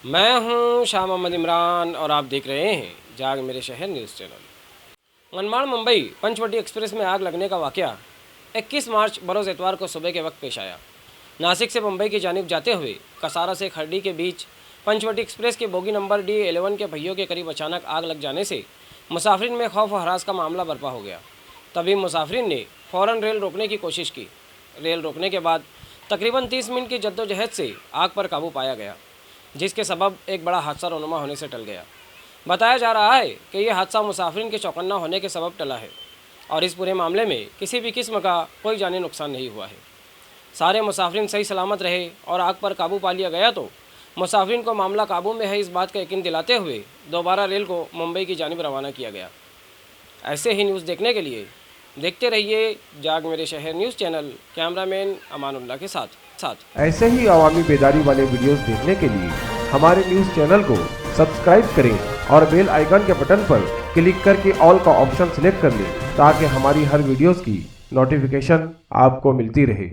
मैं हूं शाह मोहम्मद इमरान और आप देख रहे हैं जाग मेरे शहर news channel. Manmad Mumbai Panchvati express में आग लगने का वाकया 21 मार्च बरोज़ इतवार को सुबह के वक्त पेश आया। नासिक से मुंबई की जानिब जाते हुए कसारा से खरडी के बीच पंचवटी एक्सप्रेस के बोगी नंबर D11 के पहियों के करीब अचानक आग लग जाने से मुसाफिरीन में खौफ और हरास का मामला बरपा हो गया। तभी मुसाफिरीन ने फ़ौरन रेल रोकने की कोशिश की। रेल रोकने के बाद तकरीबन 30 मिनट की जद्दोजहद से आग पर काबू पाया गया, जिसके सबब एक बड़ा हादसा रोनुमा होने से टल गया। बताया जा रहा है कि यह हादसा मुसाफिरीन के चौकन्ना होने के सबब टला है और इस पूरे मामले में किसी भी किस्म का कोई जानी नुकसान नहीं हुआ है। सारे मुसाफिरीन सही सलामत रहे और आग पर काबू पा लिया गया तो मुसाफिरीन को मामला काबू में है इस बात का यकीन दिलाते हुए दोबारा रेल को मुंबई की जानिब रवाना किया गया। ऐसे ही न्यूज़ देखने के लिए देखते रहिए जाग मेरे शहर न्यूज़ चैनल। कैमरामैन अमानुल्लाह के साथ ऐसे ही अवामी बेदारी वाले वीडियोस देखने के लिए हमारे न्यूज़ चैनल को सब्सक्राइब करें और बेल आइकन के बटन पर क्लिक करके ऑल का ऑप्शन सिलेक्ट कर लें ताकि हमारी हर वीडियोस की नोटिफिकेशन आपको मिलती रहे।